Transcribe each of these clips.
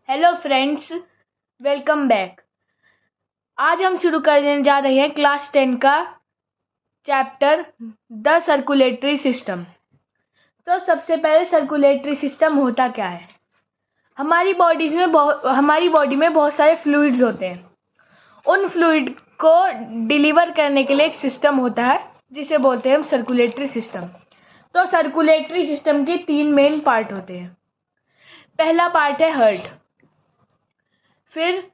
Hello friends, welcome back. आज हम शुरू करने जा रहे हैं क्लास 10 का चैप्टर द सर्कुलेटरी सिस्टम। तो सबसे पहले सर्कुलेटरी सिस्टम होता क्या है। हमारी बॉडी में बहुत सारे फ्लूइड्स होते हैं। उन फ्लूइड को डिलीवर करने के लिए एक सिस्टम होता है जिसे बोलते हैं हम सर्कुलेटरी सिस्टम। तो सर्कुलेटरी सिस्टम के 3 मेन पार्ट होते हैं। पहला पार्ट है हार्ट, फिर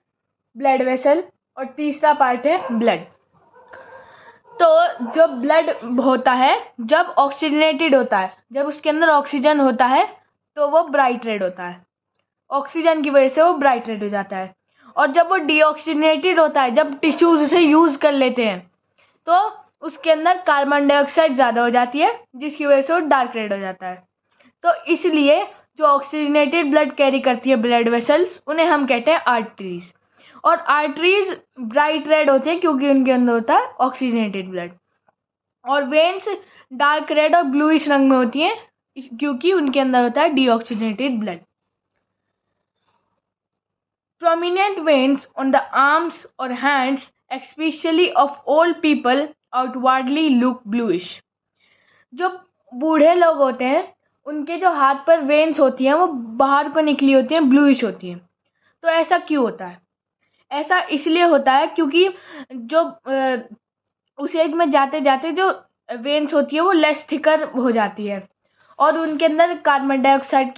ब्लड वेसल और तीसरा पार्ट है ब्लड। तो जो ब्लड होता है जब ऑक्सीजनेटेड होता है, जब उसके अंदर ऑक्सीजन होता है तो वो ब्राइट रेड होता है। ऑक्सीजन की वजह से वो ब्राइट रेड हो जाता है। और जब वो डीऑक्सीजनेटेड होता है, जब टिश्यूज उसे यूज कर लेते हैं तो उसके अंदर कार्बन डाइऑक्साइड ज़्यादा हो जाती है, जिसकी वजह से वो डार्क रेड हो जाता है। तो इसलिए जो ऑक्सीजनेटेड ब्लड कैरी करती है ब्लड वेसल्स, उन्हें हम कहते हैं आर्टरीज। और आर्टरीज ब्राइट रेड होते हैं क्योंकि उनके अंदर होता है ऑक्सीजनेटेड ब्लड। और वेन्स डार्क रेड और ब्लूइश रंग में होती हैं क्योंकि उनके अंदर होता है deoxygenated blood. Prominent veins on the arms or hands, especially of old people, outwardly look bluish. जो बूढ़े लोग होते हैं उनके जो हाथ पर वेन्स होती हैं वो बाहर को निकली होती हैं, ब्लूइश होती हैं। तो ऐसा क्यों होता है? ऐसा इसलिए होता है क्योंकि जो उस एज में जाते जाते जो वेन्स होती है वो लेस थिकर हो जाती है और उनके अंदर कार्बन डाइऑक्साइड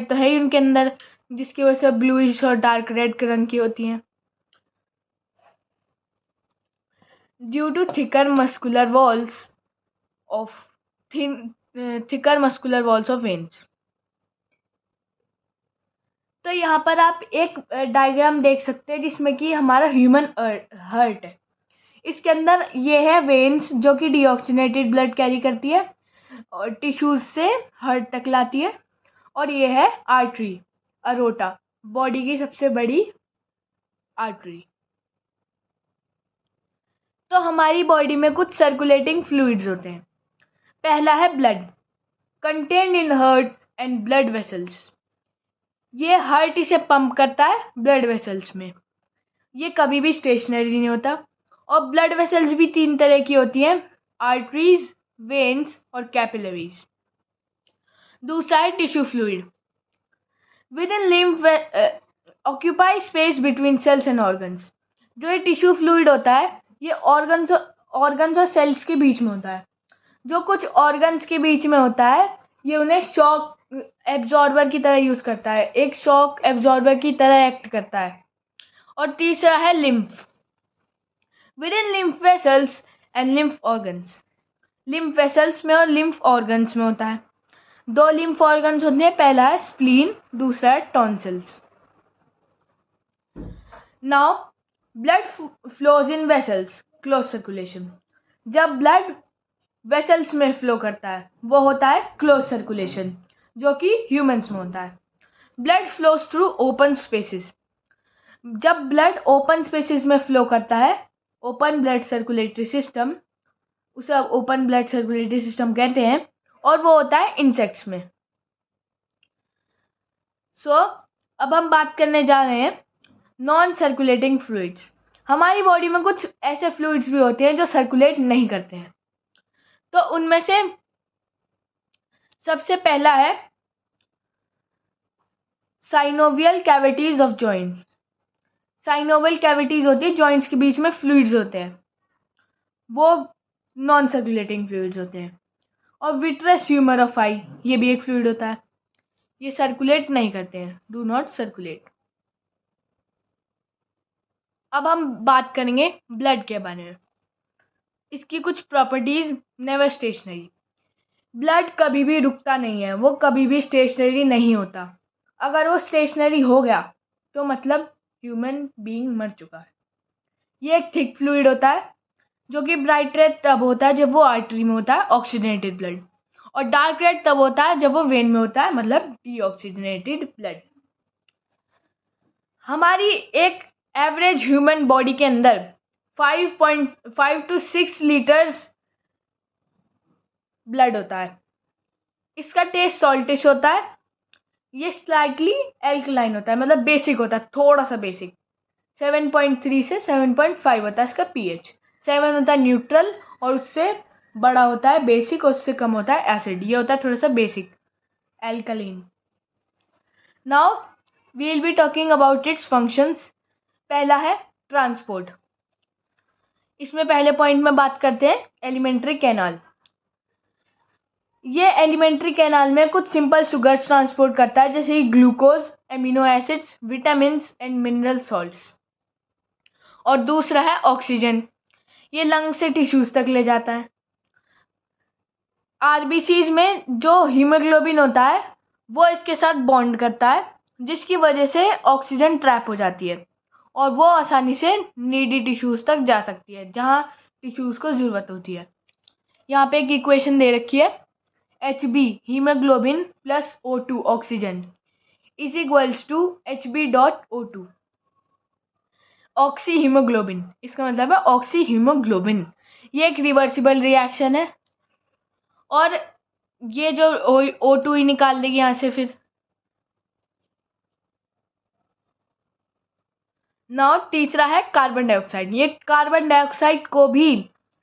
तो है ही उनके अंदर, जिसकी वजह से ब्लूइश और डार्क रेड रंग की होती हैं। Due to thicker muscular walls of veins. तो यहाँ पर आप एक डायग्राम देख सकते हैं जिसमें कि हमारा ह्यूमन हार्ट है। इसके अंदर ये है वेन्स जो कि डीऑक्सीजनेटेड ब्लड कैरी करती है और टिश्यूज से हार्ट तक लाती है। और ये है आर्टरी, अरोटा, बॉडी की सबसे बड़ी आर्टरी। तो हमारी बॉडी में कुछ सर्कुलेटिंग फ्लूइड्स होते हैं। पहला है blood, contained in heart and blood vessels. ये हार्ट इसे पंप करता है ब्लड वेसल्स में। ये कभी भी स्टेशनरी नहीं होता। और ब्लड वेसल्स भी 3 तरह की होती हैं, आर्टरीज, वेन्स और कैपिलरीज। दूसरा है tissue fluid, within lymph occupy space between cells and organs. जो ये टिश्यू फ्लूइड होता है ये ऑर्गन्स और सेल्स के बीच में होता है। जो कुछ ऑर्गन्स के बीच में होता है ये उन्हें शॉक एब्जॉर्बर की तरह यूज करता है, एक शॉक एब्जॉर्बर की तरह एक्ट करता है। और तीसरा है lymph, with in lymph vessels and lymph organs. Lymph vessels में और लिम्फ ऑर्गन्स में होता है। 2 लिम्फ ऑर्गन्स होते हैं, पहला है स्प्लीन, दूसरा है tonsils. Now blood flows in vessels, close circulation. जब ब्लड वेसल्स में फ्लो करता है वो होता है क्लोज सर्कुलेशन, जो कि ह्यूमंस में होता है। Blood flows through open spaces. जब ब्लड ओपन स्पेसेस में फ्लो करता है, ओपन ब्लड सर्कुलेटरी सिस्टम, उसे अब ओपन ब्लड सर्कुलेटरी सिस्टम कहते हैं। और वो होता है इंसेक्ट्स में। अब हम बात करने जा रहे हैं नॉन सर्कुलेटिंग फ्लूइड्स। हमारी बॉडी में कुछ ऐसे फ्लूइड्स भी होते हैं जो सर्कुलेट नहीं करते हैं। तो उनमें से सबसे पहला है synovial cavities of joint. Synovial cavities होती है, जॉइंट्स के बीच में फ्लूइड्स होते हैं, वो नॉन सर्कुलेटिंग फ्लूइड्स होते हैं। और विट्रस ह्यूमर ऑफ आई, ये भी एक फ्लूइड होता है। ये सर्कुलेट नहीं करते हैं, डू नॉट सर्कुलेट। अब हम बात करेंगे ब्लड के बारे में। इसकी कुछ प्रॉपर्टीज, नेवर स्टेशनरी। ब्लड कभी भी रुकता नहीं है, वो कभी भी स्टेशनरी नहीं होता। अगर वो स्टेशनरी हो गया तो मतलब ह्यूमन बीइंग मर चुका है। ये एक थिक फ्लूइड होता है जो कि ब्राइट रेड तब होता है जब वो आर्टरी में होता है, ऑक्सीजनेटेड ब्लड। और डार्क रेड तब होता है जब वो वेन में होता है, मतलब डीऑक्सीजनेटेड ब्लड। हमारी एक एवरेज ह्यूमन बॉडी के अंदर 5.5 to 6 लीटर्स ब्लड होता है। इसका टेस्ट सॉल्टिश होता है, ये स्लाइटली एल्कलाइन होता है, मतलब बेसिक होता है, थोड़ा सा बेसिक। 7.3 से 7.5 होता है इसका पीएच। 7 होता है न्यूट्रल और उससे बड़ा होता है बेसिक और उससे कम होता है एसिड। ये होता है थोड़ा सा basic alkaline. Now we will be talking about its functions. पहला है ट्रांसपोर्ट। इसमें पहले पॉइंट में बात करते हैं एलिमेंट्री कैनाल। ये एलिमेंट्री कैनाल में कुछ सिंपल शुगर्स ट्रांसपोर्ट करता है, जैसे glucose, amino acids, vitamin and mineral salts. और दूसरा है ऑक्सीजन। ये लंग से टिश्यूज तक ले जाता है। आरबीसीज में जो हीमोग्लोबिन होता है वो इसके साथ बॉन्ड करता है, जिसकी वजह से ऑक्सीजन ट्रैप हो जाती है और वो आसानी से नीडी टिश्यूज तक जा सकती है, जहाँ टिश्यूज को ज़रूरत होती है। यहाँ पे एक इक्वेशन दे रखी है, HB haemoglobin plus O2 oxygen is equals to HB.O2 oxyhaemoglobin. इसका मतलब है ऑक्सी हीमोग्लोबिन। ये एक रिवर्सिबल रिएक्शन है और ये जो O2 ही निकाल देगी यहाँ से फिर। नाउ तीसरा है कार्बन डाइऑक्साइड। ये कार्बन डाइऑक्साइड को भी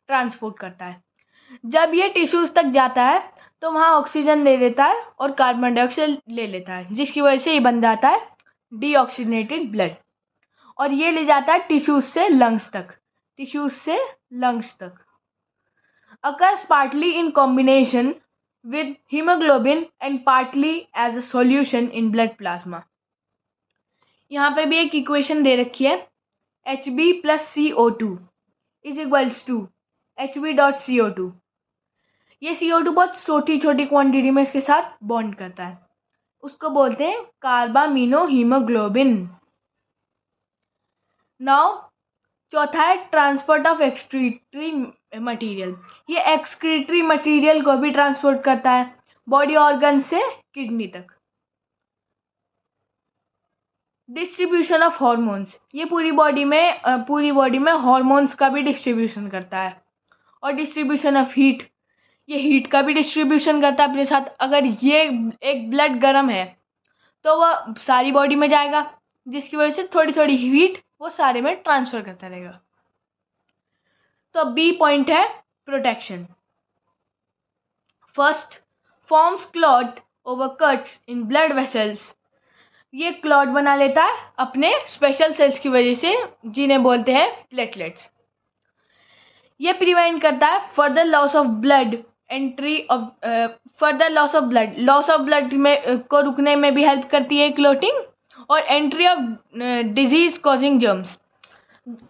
ट्रांसपोर्ट करता है। जब ये टिश्यूज तक जाता है तो वहाँ ऑक्सीजन ले लेता है और कार्बन डाइऑक्साइड ले लेता है, जिसकी वजह से ये बन जाता है डीऑक्सीजनेटेड ब्लड। और ये ले जाता है टिश्यूज से लंग्स तक, टिश्यूज से लंग्स तक। occurs partly in combination with hemoglobin and partly as a solution in blood plasma। यहाँ पे भी एक इक्वेशन दे रखी है, HB plus CO2 is equals to HB.CO2। ये CO2 बहुत छोटी छोटी क्वांटिटी में इसके साथ बॉन्ड करता है, उसको बोलते हैं कार्बामिनो हीमोग्लोबिन। नाउ चौथा है ट्रांसपोर्ट ऑफ एक्सक्रीटरी मटेरियल। ये एक्सक्रीटरी मटेरियल को भी ट्रांसपोर्ट करता है बॉडी ऑर्गन से किडनी तक। Distribution of hormones. ये पूरी बॉडी में हार्मोन्स का भी डिस्ट्रीब्यूशन करता है। और डिस्ट्रीब्यूशन ऑफ हीट, ये हीट का भी डिस्ट्रीब्यूशन करता है अपने साथ। अगर ये एक ब्लड गर्म है तो वह सारी बॉडी में जाएगा, जिसकी वजह से थोड़ी थोड़ी हीट वो सारे में ट्रांसफर करता रहेगा। तो बी पॉइंट है protection. First forms clot over cuts in blood vessels. ये क्लॉट बना लेता है अपने स्पेशल सेल्स की वजह से, जिन्हें बोलते हैं प्लेटलेट्स। ये प्रिवेंट करता है further loss of blood entry of further loss of blood में को रुकने में भी हेल्प करती है क्लॉटिंग, और entry of disease causing germs.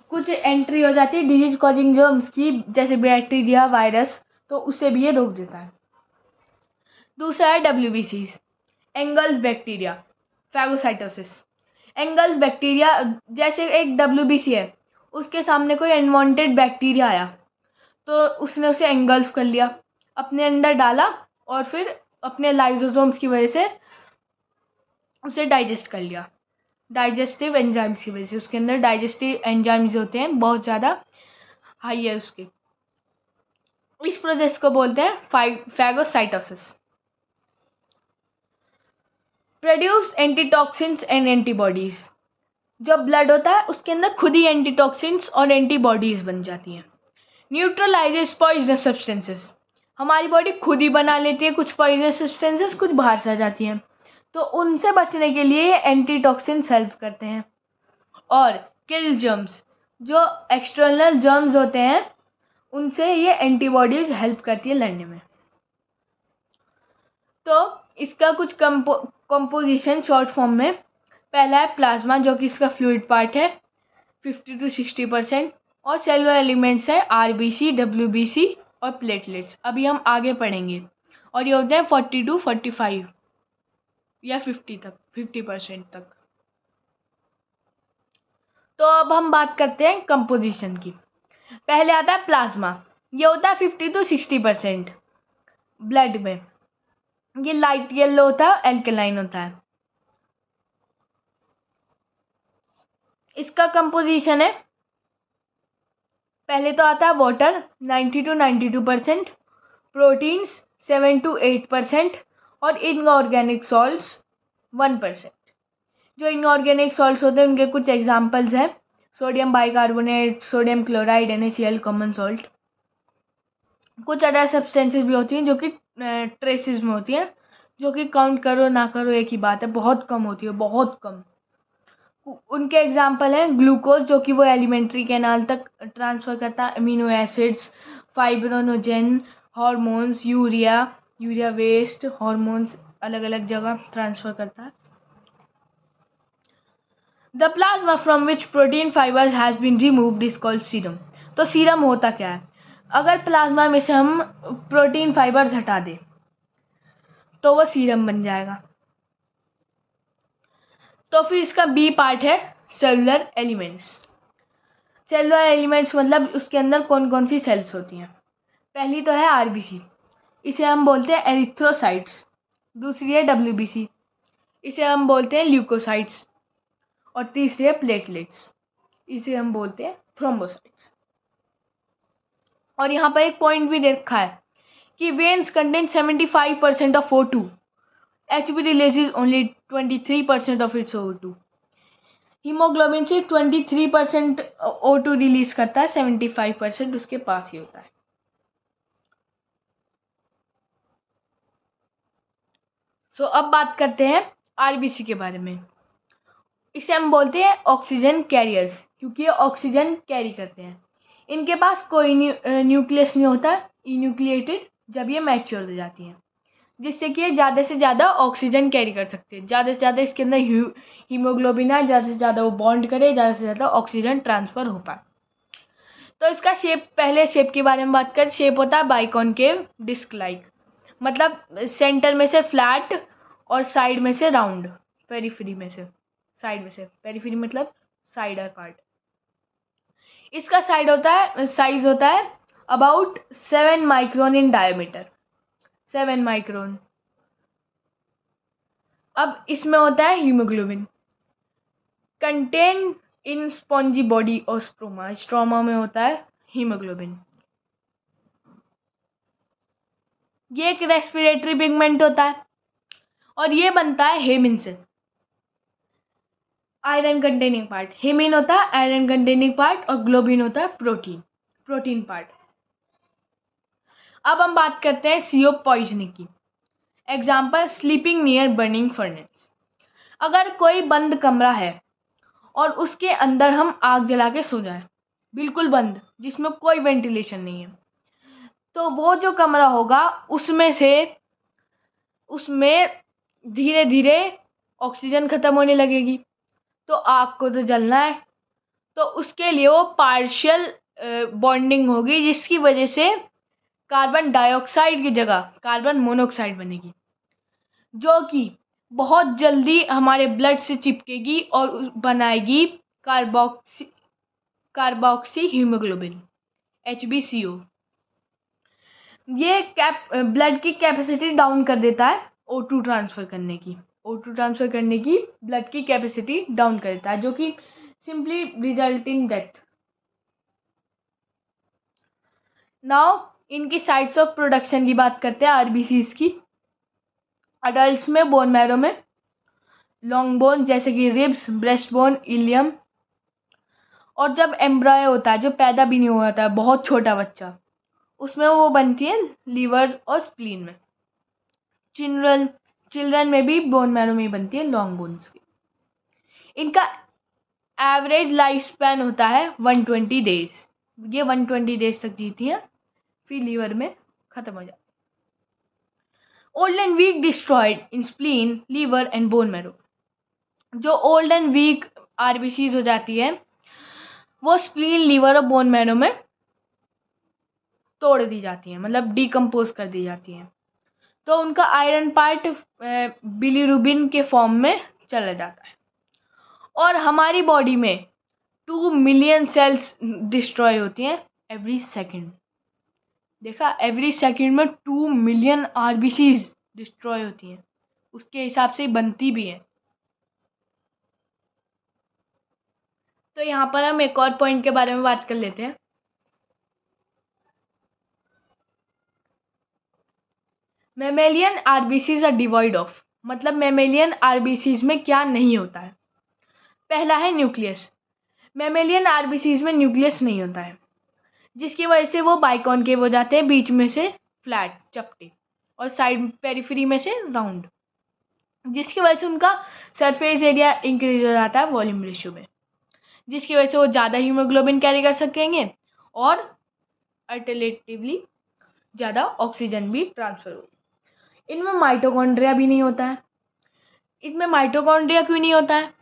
कुछ एंट्री हो जाती है डिजीज कॉजिंग जर्म्स की, जैसे बैक्टीरिया, वायरस, तो उससे भी ये रोक देता है। दूसरा है WBCs, angles bacteria, phagocytosis. Angles bacteria, जैसे एक WBC है, उसके सामने कोई अनवांटेड बैक्टीरिया आया तो उसने उसे एंगल्फ कर लिया, अपने अंदर डाला और फिर अपने लाइसोसोम्स की वजह से उसे डाइजेस्ट कर लिया। डाइजेस्टिव एंजाइम्स की वजह से, उसके अंदर डाइजेस्टिव एंजाइम्स होते हैं बहुत ज़्यादा हाई है उसके। इस प्रोसेस को बोलते हैं phagocytosis. Produce antitoxins and antibodies. जो ब्लड होता है उसके अंदर खुद ही एंटीटॉक्सिन्स और एंटीबॉडीज बन जाती हैं। Neutralises poisonous substances. हमारी बॉडी खुद ही बना लेती है कुछ पॉइजनस सब्सटेंसेस, कुछ बाहर से आ जाती हैं, तो उनसे बचने के लिए एंटीटॉक्सिन्स हेल्प करते हैं। और किल जर्म्स, जो एक्सटर्नल जर्म्स होते हैं उनसे ये एंटीबॉडीज हेल्प करती है लड़ने में। तो इसका कुछ कंपोजिशन शॉर्ट फॉर्म में, पहला है प्लाज्मा, जो कि इसका फ्लूइड पार्ट है 50 to 60%, और सेलुलर एलिमेंट्स है RBC, WBC और प्लेटलेट्स। अभी हम आगे पढ़ेंगे, और ये होते हैं 40 to 45 या 50% तक। तो अब हम बात करते हैं कंपोजिशन की। पहले आता है प्लाज्मा। ये होता है 50 to 60% ब्लड में। ये लाइट येलो होता है, एल्कलाइन होता है। इसका कंपोजिशन है, पहले तो आता है वाटर 90 to 92%, प्रोटीन्स 7 to 8%, और इनऑर्गेनिक सॉल्ट्स 1%। जो इनऑर्गेनिक सॉल्ट्स होते हैं उनके कुछ एग्जांपल्स हैं, sodium bicarbonate, sodium chloride, NaCl common salt. कुछ अदर सब्सटेंसेस भी होती हैं जो कि ट्रेसेस में होती हैं, जो कि काउंट करो ना करो एक ही बात है, बहुत कम होती है, बहुत कम। उनके एग्जांपल हैं ग्लूकोज, जो कि वो एलिमेंट्री कैनाल तक ट्रांसफ़र करता है, amino acids, fibrinogen, hormones, urea waste, hormones अलग अलग जगह ट्रांसफ़र करता है। The plasma from which protein fibres has been removed is called serum. तो सीरम होता क्या है? अगर प्लाज्मा में से हम प्रोटीन फाइबर्स हटा दें तो वो सीरम बन जाएगा। तो फिर इसका बी पार्ट है सेलुलर एलिमेंट्स। सेलुलर एलिमेंट्स मतलब उसके अंदर कौन कौन सी सेल्स होती हैं। पहली तो है RBC, इसे हम बोलते हैं एरिथ्रोसाइट्स। दूसरी है WBC, इसे हम बोलते हैं ल्यूकोसाइट्स। और तीसरी है प्लेटलेट्स, इसे हम बोलते हैं थ्रोम्बोसाइट्स। और यहाँ पर एक पॉइंट भी रखा है कि veins contain 75% of O2, HB releases only 23% of its O2। Haemoglobin से 23% O2 रिलीज करता है, 75% उसके पास ही होता है। अब बात करते हैं RBC के बारे में। इसे हम बोलते हैं ऑक्सीजन कैरियर्स, क्योंकि ये ऑक्सीजन कैरी करते हैं। इनके पास कोई न्यूक्लियस नहीं होता, इन्यूक्लिएटेड, जब ये मैच्योर हो जाती हैं, जिससे कि ये ज़्यादा से ज़्यादा ऑक्सीजन कैरी कर सकते हैं। ज़्यादा से ज़्यादा इसके अंदर हीमोग्लोबिन है, ज़्यादा से ज़्यादा वो बॉन्ड करे, ज़्यादा से ज़्यादा ऑक्सीजन ट्रांसफ़र हो पाए। तो इसका शेप, पहले शेप के बारे में बात करें। शेप होता है बाइकॉनकेव डिस्क लाइक, मतलब सेंटर में से फ्लैट और साइड में से राउंड, पेरिफेरी में से साइड में से, पेरिफेरी मतलब साइडर पार्ट। इसका साइज होता है about 7 micron in diameter, 7 micron. अब इसमें होता है haemoglobin contain in spongy body और स्ट्रोमा। स्ट्रोमा में होता है हीमोग्लोबिन। ये एक रेस्पिरेटरी पिगमेंट होता है और ये बनता है हेमिन से। आयरन कंटेनिंग पार्ट, हेमिन होता है आयरन कंटेनिंग पार्ट और ग्लोबिन होता है प्रोटीन पार्ट। अब हम बात करते हैं CO पॉइजनिंग की। Example, sleeping near burning furnace. अगर कोई बंद कमरा है और उसके अंदर हम आग जला के सो जाए, बिल्कुल बंद, जिसमें कोई वेंटिलेशन नहीं है, तो वो जो कमरा होगा उसमें धीरे धीरे ऑक्सीजन ख़त्म होने लगेगी। तो आग को तो जलना है, तो उसके लिए वो पार्शियल बॉन्डिंग होगी, जिसकी वजह से कार्बन डाइऑक्साइड की जगह कार्बन मोनोऑक्साइड बनेगी, जो कि बहुत जल्दी हमारे ब्लड से चिपकेगी और बनाएगी कार्बोक्सी हीमोग्लोबिन, HbCO। ये ब्लड की कैपेसिटी डाउन कर देता है, O2 ट्रांसफ़र करने की ब्लड की कैपेसिटी डाउन कर देता है, जो कि simply result in death. Now इनकी साइट्स ऑफ प्रोडक्शन की बात करते हैं RBCs की। अडल्ट्स में बोन मैरो में लॉन्ग बोन जैसे कि रिब्स, ब्रेस्ट बोन, इलियम। और जब एम्ब्रॉय होता है, जो पैदा भी नहीं हुआ होता है, बहुत छोटा बच्चा, उसमें वो बनती है लीवर और स्प्लीन में। चिल्ड्रन में भी बोन मैरो में ही बनती है लॉन्ग बोन्स की। इनका एवरेज लाइफ स्पैन होता है 120 डेज। ये 120 डेज तक जीती हैं, फिर लीवर में ख़त्म हो जाती है। Old and weak destroyed in spleen, liver and bone marrow. जो ओल्ड एंड वीक RBCs हो जाती है, वो स्प्लीन, लीवर और बोन मैरो में तोड़ दी जाती हैं, मतलब डिकम्पोज कर दी जाती हैं। तो उनका आयरन पार्ट बिलीरुबिन के फॉर्म में चला जाता है। और हमारी बॉडी में 2 मिलियन सेल्स डिस्ट्रॉय होती हैं एवरी सेकेंड। देखा, एवरी सेकेंड में 2 मिलियन RBCs डिस्ट्रॉय होती हैं, उसके हिसाब से बनती भी हैं। तो यहाँ पर हम एक और पॉइंट के बारे में बात कर लेते हैं। Mammalian RBCs are devoid of, मतलब मेमेलियन आरबीसीज में क्या नहीं होता है। पहला है न्यूक्लियस। मेमेलियन आरबीसीज में न्यूक्लियस नहीं होता है, जिसकी वजह से वो बाइकॉनकेव हो जाते हैं, बीच में से फ्लैट चपटे और साइड पेरिफेरी में से राउंड, जिसकी वजह से उनका सरफेस एरिया इंक्रीज हो जाता है वॉल्यूम रेशियो में, जिसकी वजह से वो ज़्यादा हीमोग्लोबिन कैरी कर सकेंगे और अल्टरनेटिवली ज़्यादा ऑक्सीजन भी ट्रांसफ़र होगी। इनमें माइटोकॉन्ड्रिया भी नहीं होता है। इसमें माइटोकॉन्ड्रिया क्यों नहीं होता है?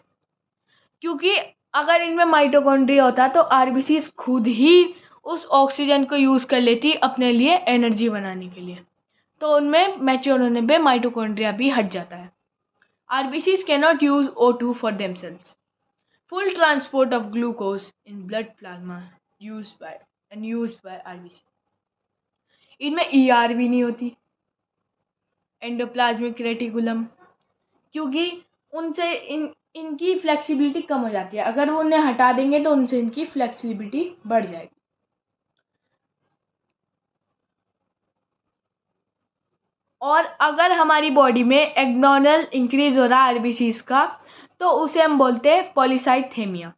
क्योंकि अगर इनमें माइटोकॉन्ड्रिया होता तो आरबीसीज खुद ही उस ऑक्सीजन को यूज़ कर लेती अपने लिए एनर्जी बनाने के लिए, तो उनमें मैच्योर होने पे माइटोकॉन्ड्रिया भी हट जाता है। RBCs cannot use O2 for themselves. Full transport of glucose in blood plasma used by RBC. इनमें ER भी नहीं होती, एंडोप्लाज्मिक रेटिकुलम, क्योंकि उनसे इनकी फ्लेक्सिबिलिटी कम हो जाती है। अगर वो उन्हें हटा देंगे तो उनसे इनकी फ्लेक्सिबिलिटी बढ़ जाएगी। और अगर हमारी बॉडी में एब्नॉर्मल इंक्रीज हो रहा है आरबीसीज का, तो उसे हम बोलते हैं पॉलीसाइथेमिया।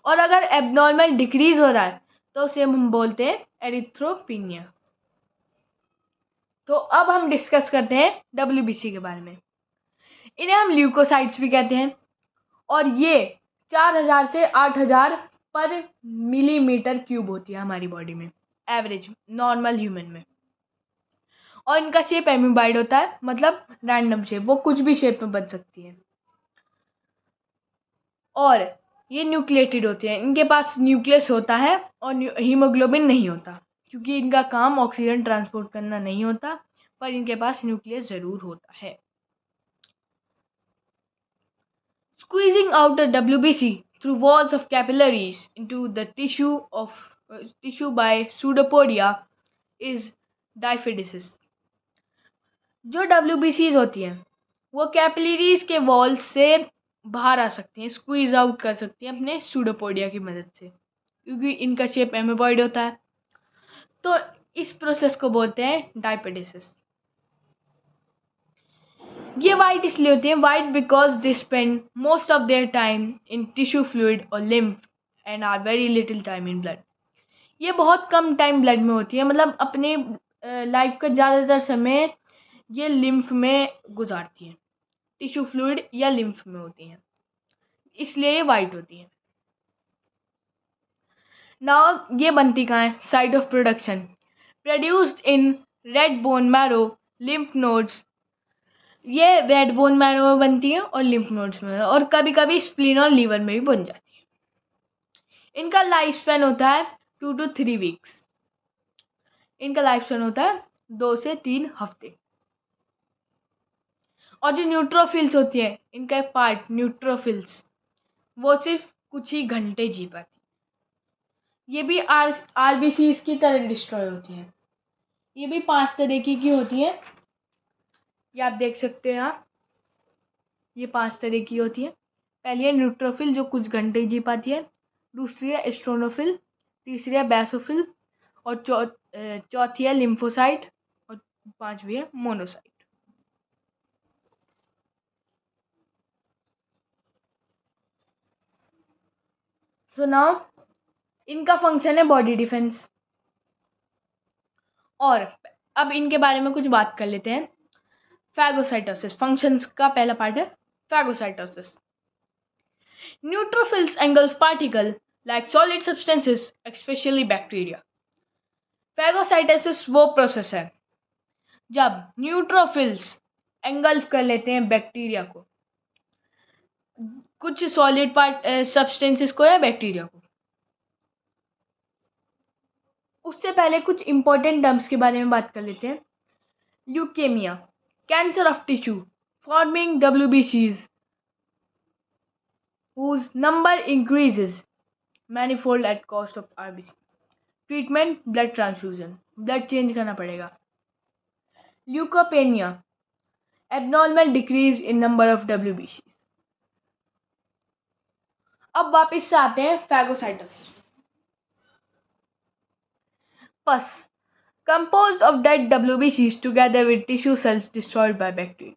और अगर एब्नॉर्मल डिक्रीज हो रहा है तो उसे हम बोलते हैं एरिथ्रोपिनिया। तो अब हम डिस्कस करते हैं डब्ल्यूबीसी के बारे में। इन्हें हम ल्यूकोसाइट्स भी कहते हैं और ये 4000 से 8000 पर मिलीमीटर क्यूब होती है हमारी बॉडी में, एवरेज नॉर्मल ह्यूमन में। और इनका शेप एम्यूबाइड होता है, मतलब रैंडम शेप, वो कुछ भी शेप में बन सकती है। और ये न्यूक्लिएटेड होते हैं, इनके पास न्यूक्लियस होता है और हीमोग्लोबिन नहीं होता, क्योंकि इनका काम ऑक्सीजन ट्रांसपोर्ट करना नहीं होता, पर इनके पास न्यूक्लियस ज़रूर होता है। Squeezing out the WBC through walls of capillaries into the tissue by pseudopodia is diaphydesis. जो WBCs होती हैं वो कैपिलरीज के वॉल से बाहर आ सकती हैं, स्क्वीज आउट कर सकती हैं अपने सूडोपोडिया की मदद से, क्योंकि इनका शेप एमोबॉइड होता है। तो इस प्रोसेस को बोलते हैं डायपेडिसिस। ये वाइट इसलिए होती हैं, white because they spend most of their time in tissue fluid और lymph and are very little time in blood. ये बहुत कम टाइम ब्लड में होती है, मतलब अपने लाइफ का ज़्यादातर समय ये लिम्फ में गुजारती हैं, टिश्यू फ्लूइड या लिम्फ में होती हैं, इसलिए ये वाइट होती हैं। नाउ ये बनती कहाँ है? Site of production produced in red bone marrow, lymph nodes. ये रेड बोन मैरो में बनती है और लिम्फ नोड्स में, और कभी कभी स्प्लीन और लीवर में भी बन जाती है। इनका लाइफ स्पैन होता है 2 to 3 वीक्स। इनका लाइफ स्पैन होता है 2 से 3 हफ्ते। और जो न्यूट्रोफिल्स होती है, इनका एक पार्ट न्यूट्रोफिल्स, वो सिर्फ कुछ ही घंटे जी पाती। ये भी आरबीसीज की तरह डिस्ट्रॉय होती हैं। ये भी 5 तरीके की होती हैं, ये आप देख सकते हैं यहाँ, ये 5 तरह की होती है। पहली है न्यूट्रोफिल जो कुछ घंटे जी पाती है, दूसरी है एस्ट्रोनोफिल, तीसरी है बेसोफिल, और चौथी है लिम्फोसाइट, और पांचवी है मोनोसाइट। सो नाउ इनका फंक्शन है बॉडी डिफेंस। और अब इनके बारे में कुछ बात कर लेते हैं। फैगोसाइटोसिस फंक्शंस का पहला पार्ट है phagocytosis. Neutrophils engulf particle like solid substances, especially bacteria. Phagocytosis वो प्रोसेस है जब न्यूट्रोफिल्स engulf कर लेते हैं बैक्टीरिया को, कुछ सॉलिड सब्सटेंसेस को या बैक्टीरिया को। उससे पहले कुछ इंपॉर्टेंट टर्म्स के बारे में बात कर लेते हैं। Leukaemia, cancer of tissue forming WBCs whose number increases manifold at cost of RBC. Treatment blood transfusion, blood change करना पड़ेगा। Leukopenia, abnormal decrease in number of WBCs। अब वापस से आते हैं phagocytosis. Pus, composed of dead WBCs together with tissue cells destroyed by bacteria.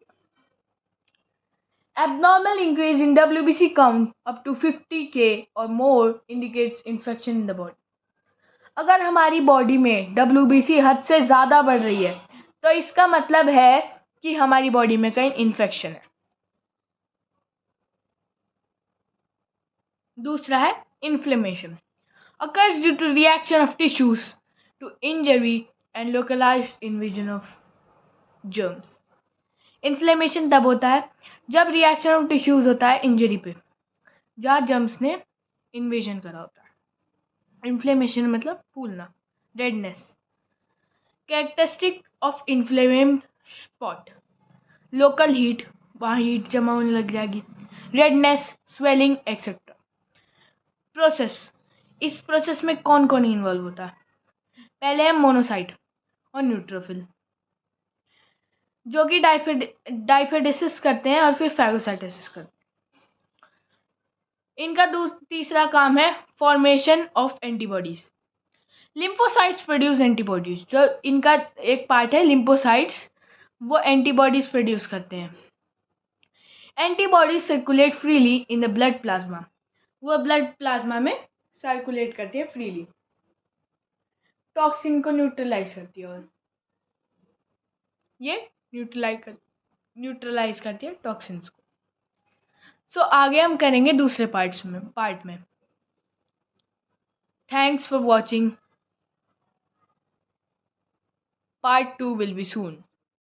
Abnormal increase in WBC count up to 50K or more indicates infection in the body. अगर हमारी body में WBC हद से ज़्यादा बढ़ रही है तो इसका मतलब है कि हमारी बॉडी में कहीं इन्फेक्शन है। दूसरा है inflammation, occurs due to reaction of tissues to injury and localized invasion of germs. Inflammation तब होता है जब रिएक्शन ऑफ टिश्यूज होता है इंजरी पे, जहाँ जर्म्स ने इन्वेजन करा होता है। इन्फ्लेमेशन मतलब फूलना, redness. Characteristic of inflamed spot, local heat, वहाँ हीट जमा होने लग जाएगी, रेडनेस, स्वेलिंग एक्सेट्रा। प्रोसेस, इस प्रोसेस में कौन कौन इन्वॉल्व होता है? पहले है मोनोसाइट और न्यूट्रोफिल, जो कि डाइफेडेसिस करते हैं और फिर फैगोसाइटोसिस करते हैं। इनका तीसरा काम है formation of antibodies. Lymphocytes produce antibodies, जो इनका एक पार्ट है लिम्फोसाइट्स, वो एंटीबॉडीज प्रोड्यूस करते हैं। Antibodies circulate freely in the blood plasma, वो ब्लड प्लाज्मा में सर्कुलेट करती है फ्रीली, टॉक्सिन को न्यूट्रलाइज करती है, और ये न्यूट्रलाइज करती है टॉक्सिन्स को। सो आगे हम करेंगे दूसरे पार्ट में। Thanks for watching. Part 2 will be soon.